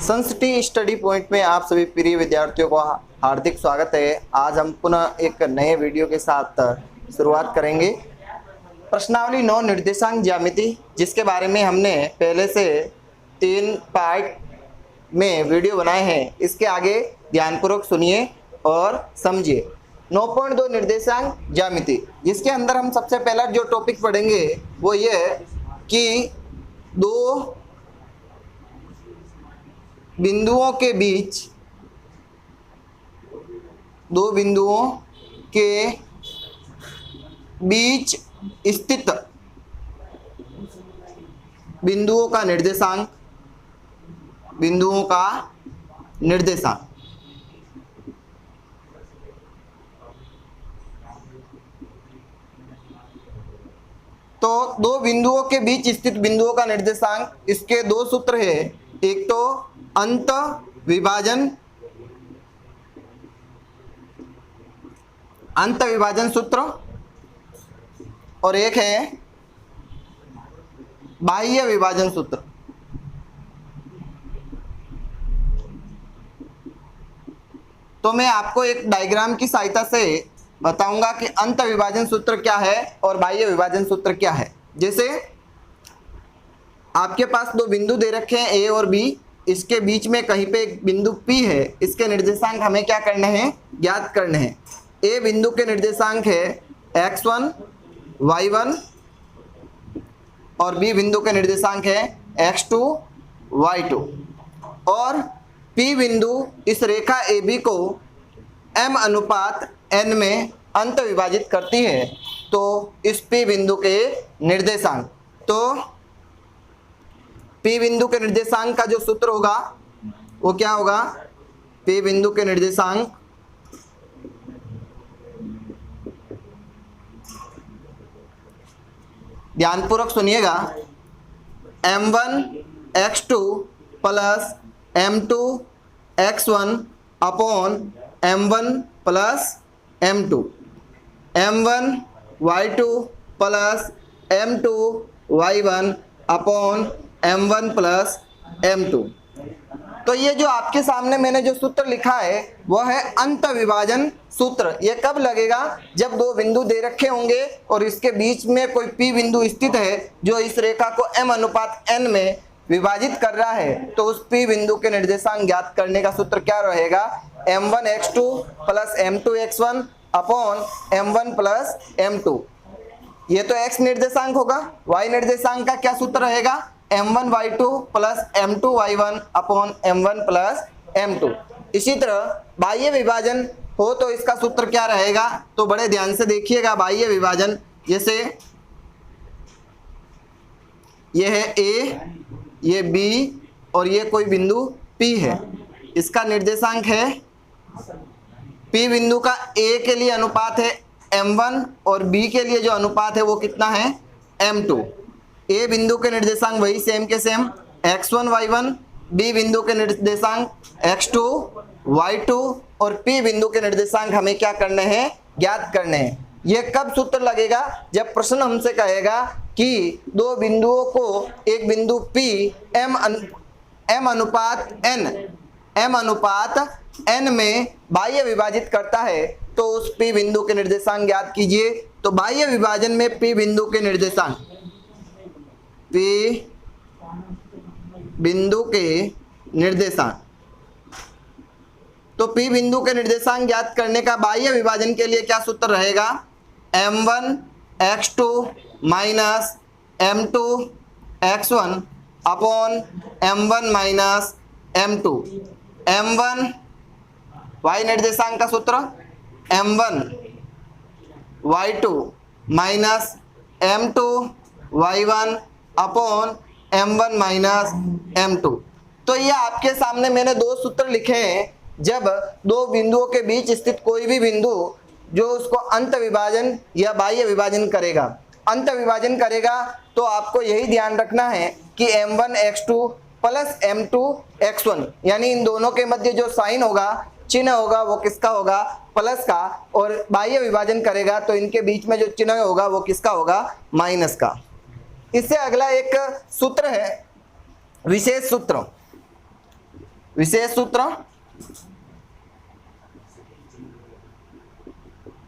संस्टी study point में आप सभी प्रिय विद्यार्थियों को हार्दिक स्वागत है। आज हम पुनः एक नए वीडियो के साथ शुरुआत करेंगे। प्रश्नावली 9 निर्देशांक ज्यामिति, जिसके बारे में हमने पहले से 3 पार्ट में वीडियो बनाए हैं। इसके आगे ध्यानपूर्वक सुनिए और समझिए। 9.2 निर्देशांक ज्यामिति, जिसके अंदर हम सबसे पहला जो टॉपिक पढ़ेंगे वो ये कि दो बिंदुओं के बीच स्थित बिंदुओं का निर्देशांक तो दो बिंदुओं के बीच स्थित बिंदुओं का निर्देशांक, इसके दो सूत्र है। एक तो अंत विभाजन सूत्र और एक है बाह्य विभाजन सूत्र। तो मैं आपको एक डायग्राम की सहायता से बताऊंगा कि अंत विभाजन सूत्र क्या है और बाह्य विभाजन सूत्र क्या है। जैसे आपके पास दो बिंदु दे रखे हैं ए और बी, इसके बीच में कहीं पे एक बिंदु P है। इसके निर्देशांक हमें क्या करने हैं, ज्ञात करने हैं। ए बिंदु के निर्देशांक है x1 y1 और बी बिंदु के निर्देशांक है x2 y2 और P बिंदु इस रेखा AB को m/n में अंत विभाजित करती है। तो इस P बिंदु के निर्देशांक, तो P बिंदु के निर्देशांक का जो सूत्र होगा वो क्या होगा, P बिंदु के निर्देशांक ध्यानपूर्वक सुनिएगा, m1 x2 plus m2 x1 upon m1 plus m2, m1 y2 plus m2 y1 upon m1 plus m2। तो ये जो आपके सामने मैंने जो सूत्र लिखा है वह है अंत विभाजन सूत्र। ये कब लगेगा, जब दो बिंदु दे रखे होंगे और इसके बीच में कोई P बिंदु स्थित है जो इस रेखा को m/n में विभाजित कर रहा है। तो उस P बिंदु के निर्देशांक ज्ञात करने का सूत्र क्या रहेगा, m1 x2 plus m2 x1 upon m1 plus m2। ये तो x निर्देशांक होगा। y निर्देशांक का क्या सूत्र रहेगा, m1 y2 plus m2 y1 upon m1 plus m2। इसी तरह बाह्य विभाजन हो तो इसका सूत्र क्या रहेगा, तो बड़े ध्यान से देखिएगा। बाह्य विभाजन, जैसे ये है A, ये B और ये कोई बिंदु P है। इसका निर्देशांक है, P बिंदु का A के लिए अनुपात है m1 और B के लिए जो अनुपात है वो कितना है, m2। A बिंदु के निर्देशांक वही सेम के सेम x1 y1, B बिंदु के निर्देशांक x2 y2 और P बिंदु के निर्देशांक हमें क्या करने हैं, ज्ञात करने हैं। ये कब सूत्र लगेगा, जब प्रश्न हमसे कहेगा कि दो बिंदुओं को एक बिंदु P m अनुपात n में बाह्य विभाजित करता है। तो उस P बिंदु के निर्देशांक ज्ञात कीजिए। तो बाह्य विभाजन में P बिंदु के निर्देशांक, P बिंदु के निर्देशांक, तो P बिंदु के निर्देशांक ज्ञात करने का बाह्य विभाजन के लिए क्या सूत्र रहेगा, m1 x2 minus m2 x1 upon m1 minus m2। m1 y निर्देशांक का सूत्र m1 y2 minus m2 y1 upon m1 minus m2। तो ये आपके सामने मैंने दो सूत्र लिखे हैं। जब दो बिंदुओं के बीच स्थित कोई भी बिंदु जो उसको अंत विभाजन या बाह्य विभाजन करेगा, अंत विभाजन करेगा, तो आपको यही ध्यान रखना है कि m1 x2 plus m2 x1, यानी इन दोनों के मध्य जो साइन होगा, चिन्ह होगा, वो किसका होगा, प्लस का, और बाह्य विभाजन करेगा तो इनके बीच में जो चिन्ह होगा वो किसका होगा, माइनस का। इससे अगला एक सूत्र है विशेष सूत्र। विशेष सूत्र,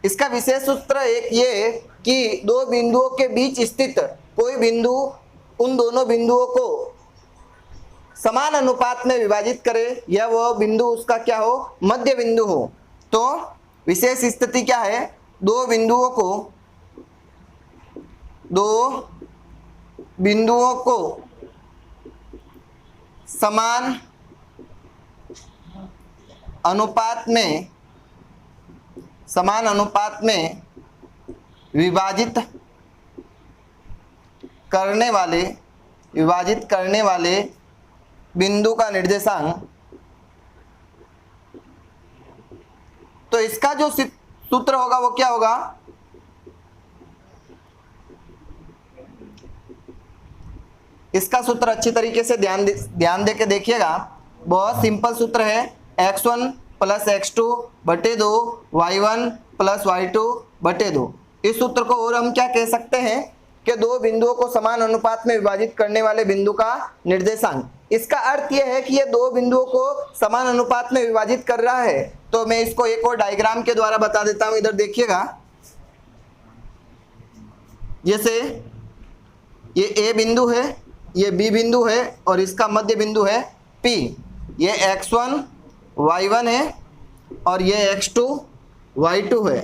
इसका विशेष सूत्र एक ये कि दो बिंदुओं के बीच स्थित कोई बिंदु उन दोनों बिंदुओं को समान अनुपात में विभाजित करे या वह बिंदु उसका क्या हो, मध्य बिंदु हो। तो विशेष स्थिति क्या है, दो बिंदुओं को समान अनुपात में विभाजित करने वाले बिंदु का निर्देशांक। तो इसका जो सूत्र होगा वो क्या होगा, इसका सूत्र अच्छी तरीके से ध्यान दे के देखिएगा। बहुत सिंपल सूत्र है, x1 प्लस x2 बटे 2 y1 प्लस y2 बटे 2। इस सूत्र को और हम क्या कह सकते हैं कि दो बिंदुओं को समान अनुपात में विभाजित करने वाले बिंदु का निर्देशांक। इसका अर्थ यह है कि ये दो बिंदुओं को समान अनुपात में विभाजित कर रहा है। तो मैं इसको एक और डायग्राम के द्वारा बता देता हूं, इधर देखिएगा। जैसे ये ए बिंदु है, ये बी बिंदु है और इसका मध्य बिंदु है P। ये x1 y1 है और ये x2 y2 है।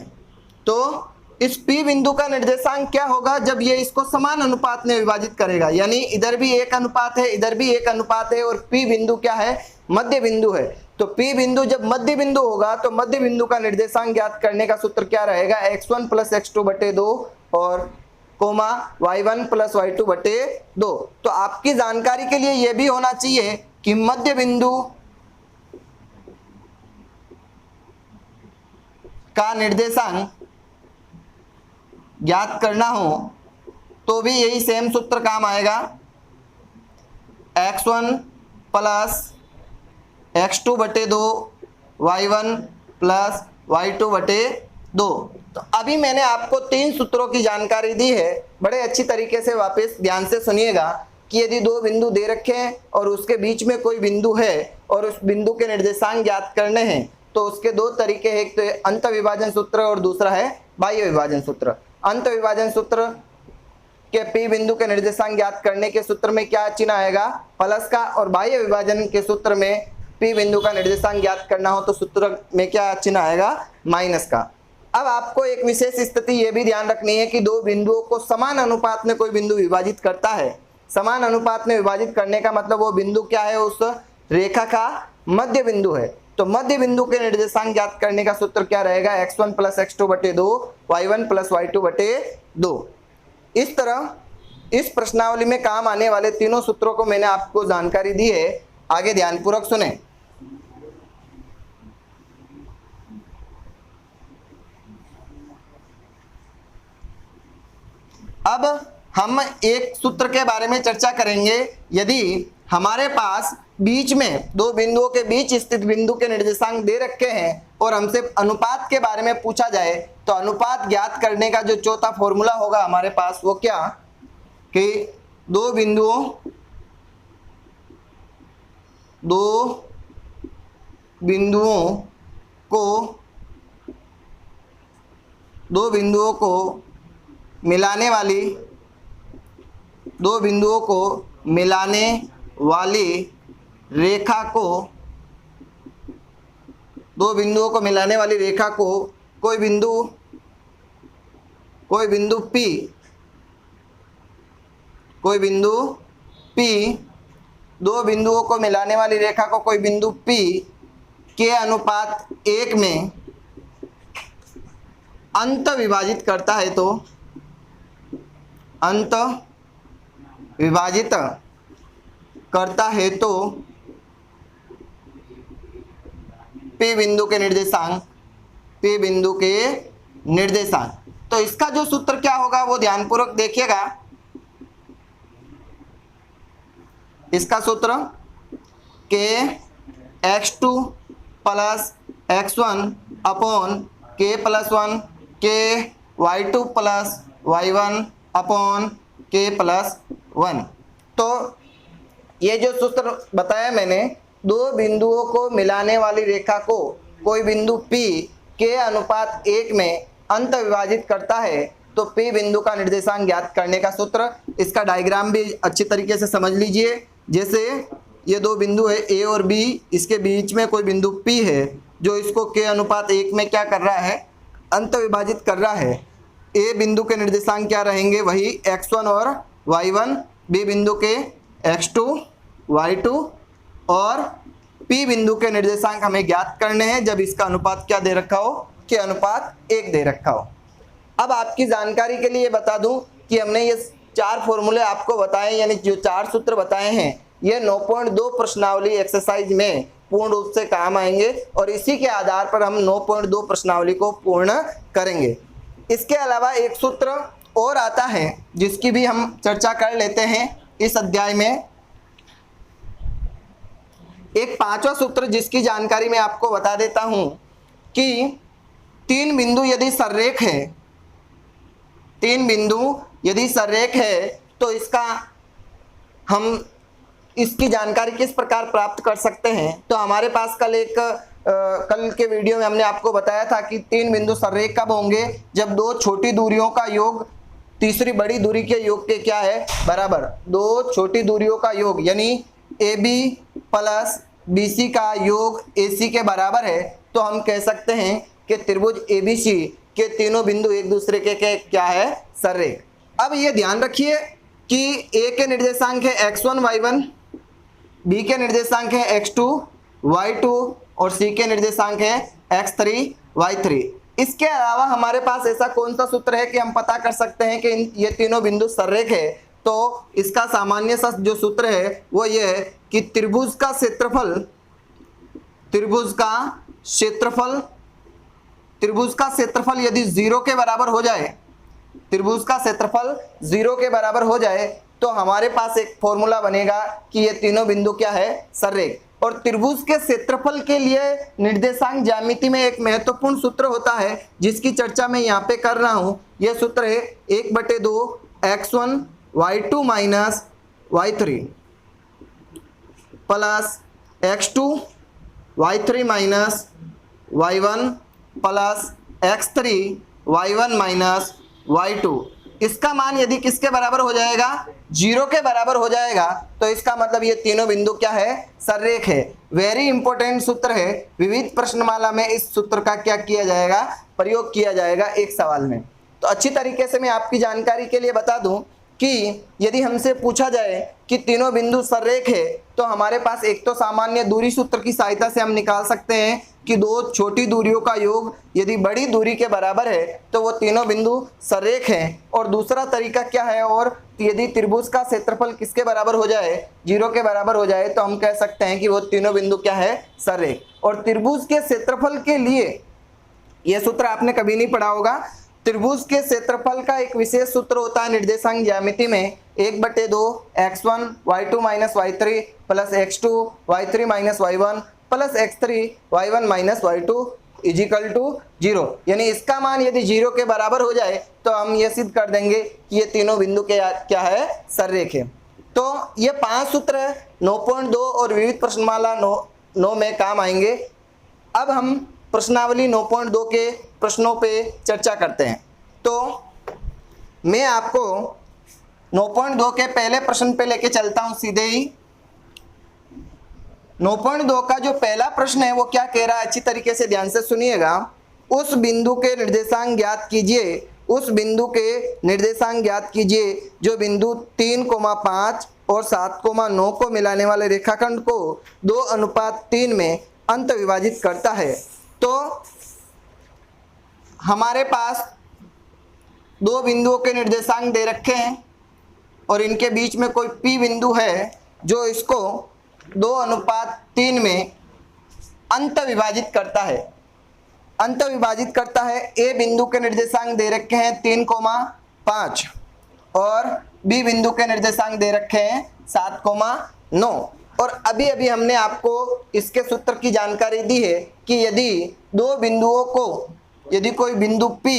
तो इस P बिंदु का निर्देशांक क्या होगा जब ये इसको समान अनुपात में विभाजित करेगा, यानी इधर भी एक अनुपात है, इधर भी एक अनुपात है और P बिंदु क्या है, मध्य बिंदु है। तो P बिंदु जब मध्य बिंदु होगा तो मध्य बिंदु का निर्देशांक ज्ञात करने का सूत्र क्या रहेगा, x1 प्लस x2 बटे 2 और कोमा y1 प्लस y2 बटे 2। तो आपकी जानकारी के लिए यह भी होना चाहिए कि मध्य बिंदु का निर्देशांक ज्ञात करना हो तो भी यही सेम सूत्र काम आएगा, x1 प्लस x2 बटे 2 y1 प्लस y2 बटे 2। तो अभी मैंने आपको तीन सूत्रों की जानकारी दी है। बड़े अच्छी तरीके से वापस ध्यान से सुनिएगा कि यदि दो बिंदु दे रखे हैं और उसके बीच में कोई बिंदु है और उस बिंदु के निर्देशांक ज्ञात करने हैं तो उसके दो तरीके हैं, एक तो अंत विभाजन सूत्र और दूसरा है बाह्य विभाजन सूत्र। अंत विभाजन सूत्र के P बिंदु के निर्देशांक ज्ञात करने के सूत्र में क्या चिन्ह आएगा, प्लस का, और बाह्य विभाजन के सूत्र में P बिंदु का निर्देशांक ज्ञात करना हो तो सूत्र में क्या चिन्ह आएगा, माइनस का। अब आपको एक विशेष स्थिति ये भी ध्यान रखनी है कि दो बिंदुओं को समान अनुपात में कोई बिंदु विभाजित करता है। समान अनुपात में विभाजित करने का मतलब वो बिंदु क्या है, उस रेखा का मध्य बिंदु है। तो मध्य बिंदु के निर्देशांक ज्ञात करने का सूत्र क्या रहेगा, x1 प्लस x2 बटे 2 y1 प्लस y2 बटे 2। इस तरह इस प्रश्नावली में काम आने वाले तीनों सूत्रों को मैंने आपको जानकारी दी है। आगे ध्यानपूर्वक सुने। अब हम एक सूत्र के बारे में चर्चा करेंगे। यदि हमारे पास बीच में दो बिंदुओं के बीच स्थित बिंदु के निर्देशांक दे रखे हैं और हमसे अनुपात के बारे में पूछा जाए तो अनुपात ज्ञात करने का जो चौथा फॉर्मूला होगा हमारे पास वो क्या, कि दो बिंदुओं को मिलाने वाली रेखा को कोई बिंदु P, दो बिंदुओं को मिलाने वाली रेखा को कोई बिंदु P के अनुपात 1 में अंत विभाजित करता है तो P बिंदु के निर्देशांक। तो इसका जो सूत्र क्या होगा वो ध्यानपूर्वक देखिएगा। इसका सूत्र के x2 plus x1 upon k plus 1 के y2 plus y1 upon k plus 1। तो ये जो सूत्र बताया मैंने दो बिंदुओं को मिलाने वाली रेखा को कोई बिंदु P के अनुपात 1 में अंत विभाजित करता है तो P बिंदु का निर्देशांक ज्ञात करने का सूत्र। इसका डायग्राम भी अच्छी तरीके से समझ लीजिए। जैसे ये दो बिंदु है A और B, इसके बीच में कोई बिंदु P है जो इसको के अनुपात 1 में क्या कर रहा है, अंत विभाजित कर रहा है। A बिंदु के निर्देशांक क्या रहेंगे, वही x1 और y1, B बिंदु के x2 y2 और P बिंदु के निर्देशांक हमें ज्ञात करने हैं जब इसका अनुपात क्या दे रखा हो, के अनुपात 1 दे रखा हो। अब आपकी जानकारी के लिए बता दूं कि हमने ये 4 फॉर्मूले आपको बताए, यानी जो 4 सूत्र बताए हैं, ये 9.2 प्रश्नावली एक्सरसाइज में पूर्ण रूप से काम आएंगे और इसी के आधार पर हम 9.2 प्रश्नावली को पूर्ण करेंगे। इसके अलावा एक सूत्र और आता है जिसकी भी हम चर्चा कर लेते हैं इस अध्याय में। एक 5वां सूत्र जिसकी जानकारी मैं आपको बता देता हूं कि 3 बिंदु यदि सररेख है, 3 बिंदु यदि सररेख है तो इसकी जानकारी किस प्रकार प्राप्त कर सकते हैं। तो हमारे पास कल के वीडियो में हमने आपको बताया था कि 3 बिंदु सररेख कब होंगे, जब 2 छोटी दूरियों का योग तीसरी बड़ी दूरी के योग के क्या है, बराबर। 2 छोटी दूरियों का योग यानी AB प्लस BC का योग AC के बराबर है, तो हम कह सकते हैं कि त्रिभुज ABC के तीनों बिंदु एक दूसरे के क्या है, सररेख। अब ये ध्यान रखिए कि A के निर्देशांक है x1 y1, B के निर्देशांक है x2 y2 और C के निर्देशांक है x3 y3। इसके अलावा हमारे पास ऐसा कौन सा सूत्र है कि हम पता कर सकते हैं कि ये तीनों बिंदु सररेख है। तो इसका सामान्य सा जो सूत्र है वो ये है कि त्रिभुज का क्षेत्रफल यदि 0 के बराबर हो जाए, त्रिभुज का क्षेत्रफल 0 के बराबर हो जाए तो हमारे पास एक फॉर्मूला बनेगा कि ये तीनों बिंदु क्या है, सररेख। और त्रिभुज के क्षेत्रफल के लिए निर्देशांक ज्यामिति में एक महत्वपूर्ण सूत्र होता है जिसकी चर्चा मैं यहाँ पे कर रहा हूँ। यह सूत्र है 1/2 x1 y2 minus y3 plus x2 y3 minus y1 plus x3 y1 minus y2। इसका मान यदि किसके बराबर हो जाएगा, 0 के बराबर हो जाएगा, तो इसका मतलब ये तीनों बिंदु क्या है, सररेख है। वेरी इंपॉर्टेंट सूत्र है। विविध प्रश्नमाला में इस सूत्र का क्या किया जाएगा, प्रयोग किया जाएगा एक सवाल में। तो अच्छी तरीके से मैं आपकी जानकारी के लिए बता दूं कि यदि हमसे पूछा जाए कि तीनों बिंदु सररेख है तो हमारे पास एक तो सामान्य दूरी सूत्र की सहायता से हम निकाल सकते हैं कि 2 छोटी दूरियों का योग यदि बड़ी दूरी के बराबर है तो वो तीनों बिंदु सररेख हैं। और दूसरा तरीका क्या है, और यदि त्रिभुज का क्षेत्रफल किसके बराबर हो जाए, 0 के बराबर हो जाए, तो हम कह सकते हैं कि वो तीनों बिंदु क्या है, सररेख। और त्रिभुज के क्षेत्रफल के लिए यह सूत्र आपने कभी नहीं पढ़ा होगा। त्रिभुज के क्षेत्रफल का एक विशेष सूत्र होता है निर्देशांक ज्यामिति में, 1/2 x1 y2 minus y3 plus x2 y3 minus y1 plus x3 y1 minus y2 equal to 0। यानी इसका मान यदि 0 के बराबर हो जाए तो हम ये सिद्ध कर देंगे कि ये तीनों बिंदु के क्या है, सररेख है। तो ये 5 सूत्र 9.2 और विविध प्रश्नमाला 9 में काम आएंगे। अब हम प्रश्नावली 9.2 के प्रश्नों पे चर्चा करते हैं। तो मैं आपको 9.2 के पहले प्रश्न पे लेके चलता हूं सीधे ही। 9.2 का जो पहला प्रश्न है वो क्या कह रहा है, अच्छी तरीके से ध्यान से सुनिएगा। उस बिंदु के निर्देशांक ज्ञात कीजिए, उस बिंदु के निर्देशांक ज्ञात कीजिए जो बिंदु 3,5 और 7,9 को मिलाने वाले रेखाखंड को 2:3 में अंत विभाजित करता है। तो हमारे पास 2 बिंदुओं के निर्देशांक दे रखे हैं और इनके बीच में कोई P बिंदु है जो इसको 2:3 में अंत विभाजित करता है। अंत विभाजित करता है। A बिंदु के निर्देशांक दे रखे हैं 3,5 और B बिंदु के निर्देशांक दे रखे हैं 7,9। और अभी अभी हमने आपको इसके सूत्र की जानकारी दी है कि यदि 2 बिंदुओं को, यदि कोई बिंदु P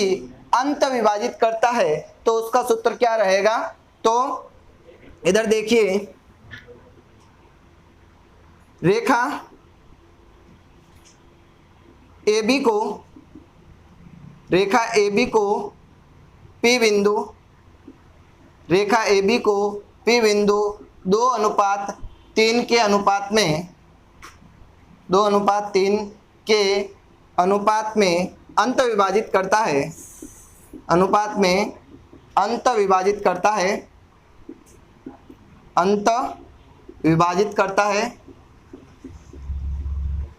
अंत विभाजित करता है तो उसका सूत्र क्या रहेगा। तो इधर देखिए, रेखा AB को P बिंदु, रेखा AB को P बिंदु 2:3 के अनुपात में 2:3 के अनुपात में अंत विभाजित करता है, अनुपात में अंत विभाजित करता है, अंत विभाजित करता है,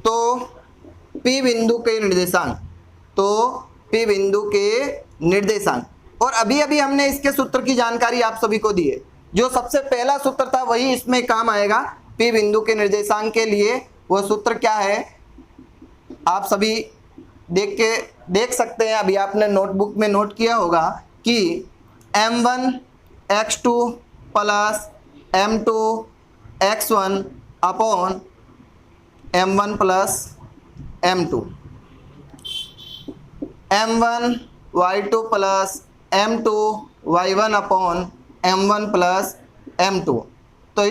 तो P बिंदु के निर्देशांक, तो P बिंदु के निर्देशांक, और अभी अभी हमने इसके सूत्र की जानकारी आप सभी को दी है। जो सबसे पहला सूत्र था वही इसमें काम आएगा P बिंदु के निर्देशांक के लिए। वो सूत्र क्या है आप सभी देख सकते हैं, अभी आपने नोटबुक में नोट किया होगा कि m1 x2 plus m2 x1 upon m1 plus m2, m1 y2 plus m2 y1 upon m1 plus m2। तो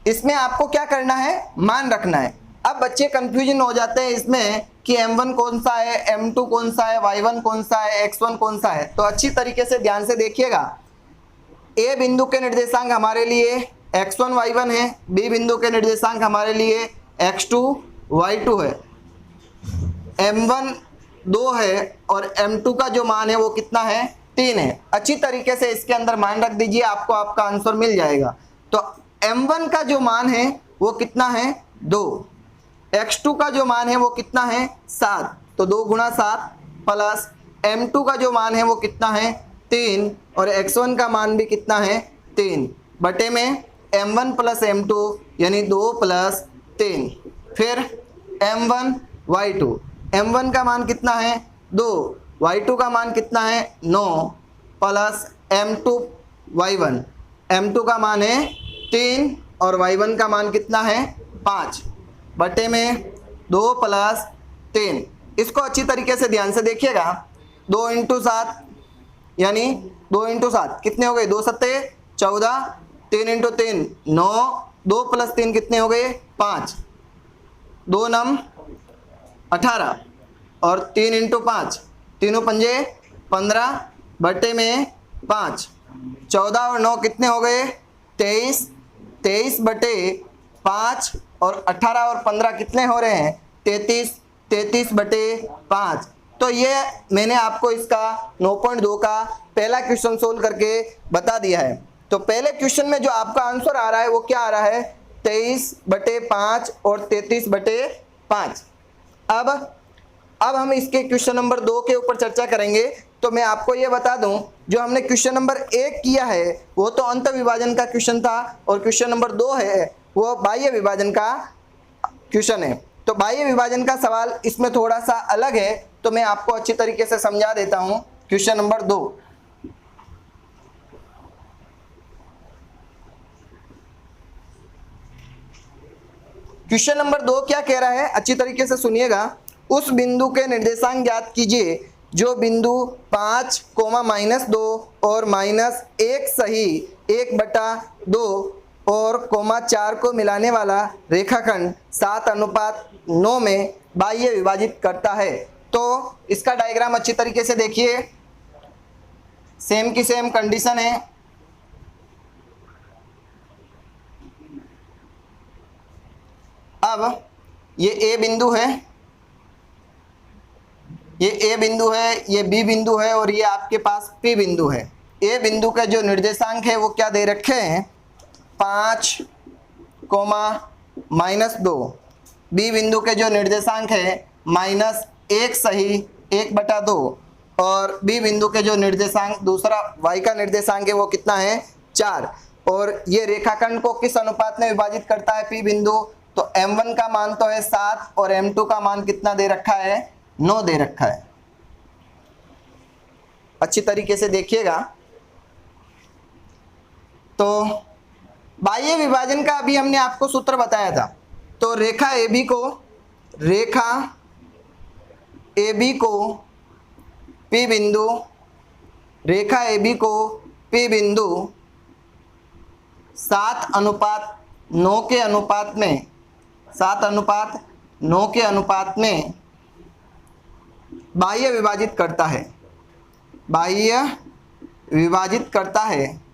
इसमें आपको क्या करना है, मान रखना है। अब बच्चे कंफ्यूजन हो जाते हैं इसमें कि m1 कौन सा है, m2 कौन सा है, y1 कौन सा है, x1 कौन सा है। तो अच्छी तरीके से ध्यान से देखिएगा। a बिंदु के निर्देशांक हमारे लिए x1 y1 है, b बिंदु के निर्देशांक हमारे लिए x2 y2 है, m1 2 है और m2 का जो मान है वो कितना है, 3 है। अच्छी तरीके से इसके अंदर मान रख दीजिए, आपको आपका आंसर मिल जाएगा। तो m1 का जो मान है वो कितना है, 2, x2 का जो मान है वो कितना है, 7, तो 2 गुणा 7 प्लस m2 का जो मान है वो कितना है, 3, और x1 का मान भी कितना है, 3 बटे में m1 प्लस m2 यानी 2 प्लस 3। फिर m1 y2, m1 का मान कितना है, 2, y2 का मान कितना है, 9 प्लस m2 y1, m2 का मान है 3 और y1 का मान कितना है, 5 बटे में 2 प्लस 3। इसको अच्छी तरीके से ध्यान से देखिएगा। 2 × 7 यानी 2 × 7 कितने हो गए, 2 सत्ते 14, 3 × 3 9, 2 प्लस 3 कितने हो गए, 5, 2 नम 18 और 3 × 5 तीनों पंजे 15 बटे में 5, 14 और 9 कितने हो गए, 23, 23 बटे 5 और 18 और 15 कितने हो रहे हैं, 33, 33 बटे 5। तो ये मैंने आपको इसका 9.2 का पहला क्वेश्चन सोल्व करके बता दिया है। तो पहले क्वेश्चन में जो आपका आंसर आ रहा है वो क्या आ रहा है, 23 बटे 5 और 33 बटे 5। अब हम इसके क्वेश्चन नंबर 2 के ऊपर चर्चा करेंगे। तो मैं आपको ये बता दूं, जो हमने क्वेश्चन नंबर 1 किया है वो तो अंत विभाजन का क्वेश्चन था, और क्वेश्चन नंबर 2 है वो बाह्य विभाजन का क्वेश्चन है। तो बाह्य विभाजन का सवाल इसमें थोड़ा सा अलग है, तो मैं आपको अच्छी तरीके से समझा देता हूं। क्वेश्चन नंबर 2, क्वेश्चन नंबर 2 क्या कह रहा है, अच्छी तरीके से सुनिएगा। उस बिंदु के निर्देशांक ज्ञात कीजिए जो बिंदु 5, -2 और -1 सही 1/2 और 4 को मिलाने वाला रेखाखंड 7:9 में बाह्य विभाजित करता है। तो इसका डायग्राम अच्छी तरीके से देखिए, सेम की सेम कंडीशन है। अब ये ए बिंदु है, ये ए बिंदु है, ये बी बिंदु है और ये आपके पास पी बिंदु है। ए बिंदु का जो निर्देशांक है वो क्या दे रखे हैं, 5, -2। बी बिंदु के जो निर्देशांक है -1 सही 1/2, और बी बिंदु के जो निर्देशांक दूसरा y का निर्देशांक है वो कितना है, 4। और ये रेखाखंड को किस अनुपात में विभाजित करता है, पी बिंदु। तो m1 का मान तो है 7 और m2 का मान कितना दे रखा है, 9 दे रखा है। अच्छी तरीके से देखिएगा। तो बाह्य विभाजन का अभी हमने आपको सूत्र बताया था। तो रेखा AB को P बिंदु, रेखा AB को P बिंदु 7:9 9 के अनुपात में 7:9 के अनुपात में बाह्य विभाजित करता है, बाह्य विभाजित करता है।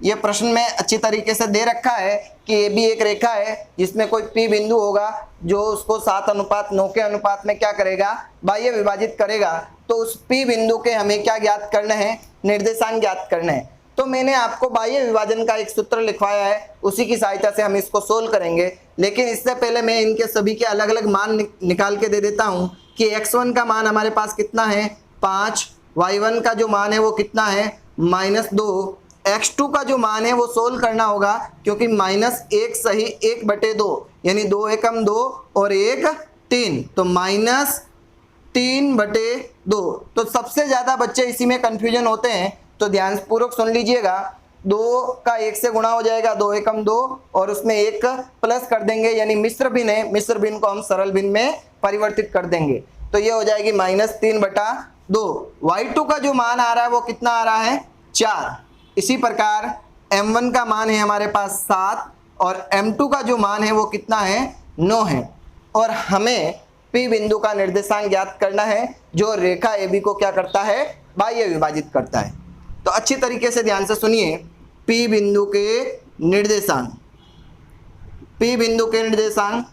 यह प्रश्न में अच्छी तरीके से दे रखा है कि ये भी एक रेखा है जिसमें कोई P बिंदु होगा जो उसको 7:9 के अनुपात में क्या करेगा, बाह्य विभाजित करेगा। तो उस P बिंदु के हमें क्या ज्ञात करना है, निर्देशांक ज्ञात करना है। तो मैंने आपको बाह्य विभाजन का एक सूत्र लिखवाया है, उसी की सहायता से हम इसको सोल्व करेंगे। लेकिन इससे पहले मैं इनके सभी के अलग अलग मान निकाल के दे देता हूं कि x1 का मान हमारे पास कितना है 5, y1 का जो मान है वो कितना है -2, x2 का जो मान है वो सोल्व करना होगा क्योंकि -1 सही 1/2 यानी 2 एकम 2 और 1 3, तो -3/2। तो सबसे ज़्यादा बच्चे इसी में कन्फ्यूजन होते हैं, तो ध्यान पूर्वक सुन लीजिएगा। 2 का 1 से गुणा हो जाएगा, 2 एकम 2 और उसमें 1 प्लस कर देंगे यानी मिश्र भिन्न है, मिश्र भिन्न को हम सरल भिन्न में परिवर्तित कर देंगे। तो ये हो जाएगी -3/2। y2 का जो मान आ रहा है वो कितना आ रहा है 4। इसी प्रकार m1 का मान है हमारे पास 7 और m2 का जो मान है वो कितना है 9 है। और हमें P बिंदु का निर्देशांक ज्ञात करना है जो रेखा AB को क्या करता है, बाह्य विभाजित करता है। तो अच्छी तरीके से ध्यान से सुनिए, P बिंदु के निर्देशांक, P बिंदु के निर्देशांक,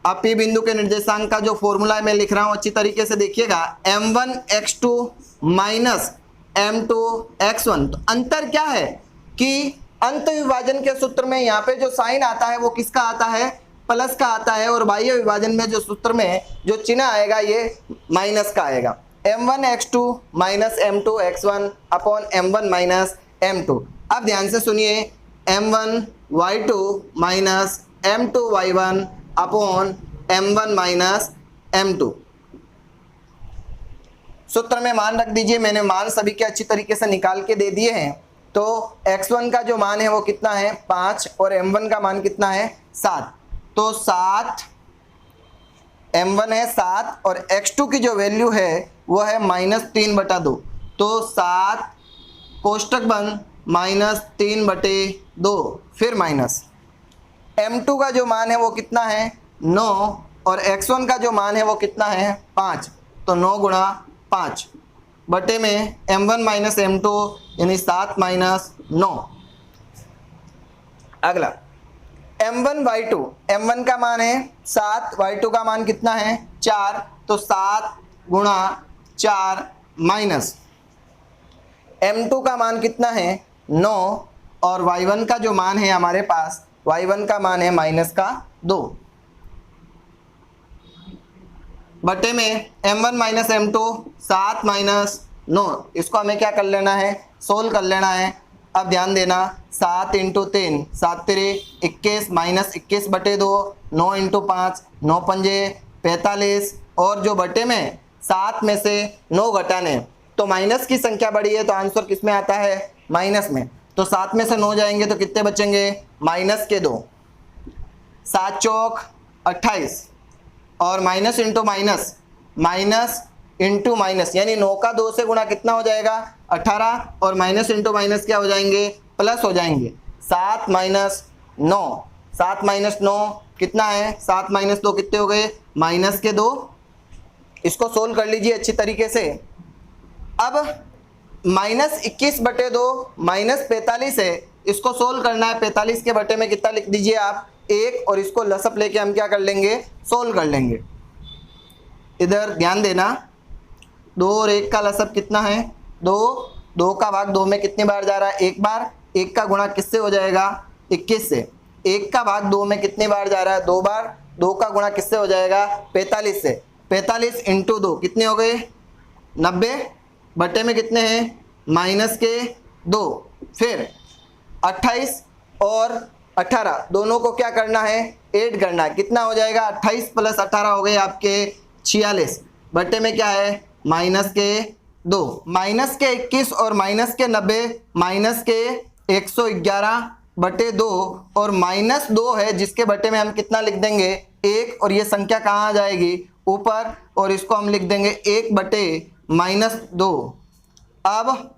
अब P बिंदु के निर्देशांक का जो फॉर्मूला मैं लिख रहा हूं अच्छी तरीके से देखिएगा, m1 x2 minus m2 x1। तो अंतर क्या है कि अंत विभाजन के सूत्र में यहाँ पे जो साइन आता है वो किसका आता है, प्लस का आता है, और बाह्य विभाजन में जो सूत्र में जो चिन्ह आएगा ये माइनस का आएगा। m1 x2 minus m2 x1 upon m1 minus m2। अब ध्यान से सुनिए, m1 y2 minus m2 y1 upon m1 minus m2। सूत्र में मान रख दीजिए, मैंने मान सभी के अच्छी तरीके से निकाल के दे दिए हैं। तो x1 का जो मान है वो कितना है 5 और m1 का मान कितना है 7। तो 7 m1 है 7 और x2 की जो वैल्यू है वो है -3/2। तो 7 कोष्टक बंद -3/2 फिर माइनस m2 का जो मान है वो कितना है 9 और x1 का जो मान है वो कितना है 5। तो 9 गुणा 5 बटे में m1 माइनस m2 यानी 7 माइनस 9। अगला m1 y2, m1 का मान है 7, y2 का मान कितना है 4। तो 7 गुणा 4 माइनस m2 का मान कितना है 9 और y1 का जो मान है हमारे पास, y1 का मान है -2 बटे में m1 माइनस m2 7 माइनस 9। इसको हमें क्या कर लेना है, सोल्व कर लेना है। अब ध्यान देना, 7 × 3 7 × 21 माइनस 21/2, 9 × 5 9 पंजे 45 और जो बटे में 7 में से 9 घटाने, तो माइनस की संख्या बड़ी है तो आंसर किस में आता है, माइनस में। तो 7 में से 9 जाएंगे तो कितने बचेंगे, -2। 7 चौक 28 और minus into minus, minus into minus यानी 9 का 2 से गुणा कितना हो जाएगा 18 और माइनस इंटू माइनस क्या हो जाएंगे, प्लस हो जाएंगे। 7 माइनस 9, 7 माइनस 9 कितना है, 7 माइनस 2 कितने हो गए, -2। इसको सोल्व कर लीजिए अच्छी तरीके से। अब -21/2 -45 है, इसको सोल्व करना है। 45 के बटे में कितना लिख दीजिए आप 1 और इसको लसअप लेके हम क्या कर लेंगे, सोल्व कर लेंगे। इधर ध्यान देना, 2 और 1 का लसअप कितना है 2, 2 का भाग 2 में कितनी बार जा रहा है 1 बार, 1 का गुणा किससे हो जाएगा 21 से, 1 का भाग 2 में कितनी बार जा रहा है 2 बार, 2 का गुणा किससे हो जाएगा 45 से, 45 × 2 कितने हो गए 90 बटे में कितने हैं -2। फिर 28 और 18 दोनों को क्या करना है, ऐड करना है। कितना हो जाएगा 28 + 18 हो गए आपके 46 बटे में क्या है -2, -21 और -90 -111/2 और -2 है जिसके बटे में हम कितना लिख देंगे 1 और ये संख्या कहाँ आ जाएगी ऊपर और इसको हम लिख देंगे 1 बटे -2। अब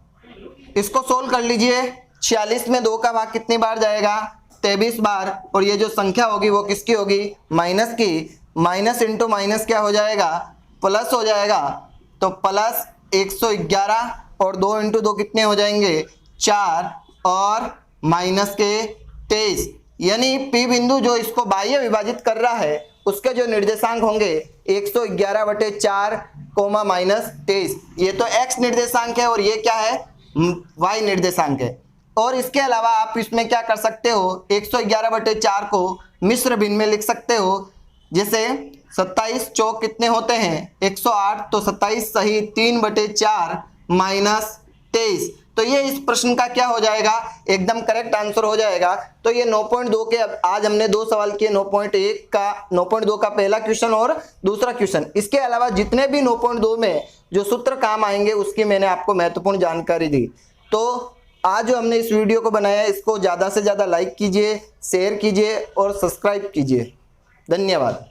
इसको सोल्व कर लीजिए। 46 में 2 का भाग कितनी बार जाएगा? 23 बार। और ये जो संख्या होगी वो किसकी होगी? माइनस की। माइनस इंटू माइनस क्या हो जाएगा? प्लस हो जाएगा। तो प्लस 111 और 2 इंटू 2 कितने हो जाएंगे? 4 और माइनस के 23। यानी पी बिंदु जो इसको बाह्य विभाजित कर रहा है उसके जो निर्देशांक होंगे 111/4 कोमा -23। ये तो x निर्देशांक है और ये क्या है? y निर्देशांक है। और इसके अलावा आप इसमें क्या कर सकते हो? 111/4 को मिश्र भिन्न में लिख सकते हो। जैसे 27 चौक कितने होते हैं? 108। तो 27 सही 3/4 -23। तो ये इस प्रश्न का क्या हो जाएगा? एकदम करेक्ट आंसर हो जाएगा। तो ये 9.2 के आज हमने 2 सवाल किए। 9.2 का पहला क्वेश्चन और दूसरा क्वेश्चन। इसके अलावा जितने भी 9.2 में जो सूत्र काम आएंगे उसकी मैंने आपको महत्वपूर्ण जानकारी दी। तो आज जो हमने इस वीडियो को बनाया है इसको ज़्यादा से ज़्यादा लाइक कीजिए, शेयर कीजिए और सब्सक्राइब कीजिए। धन्यवाद।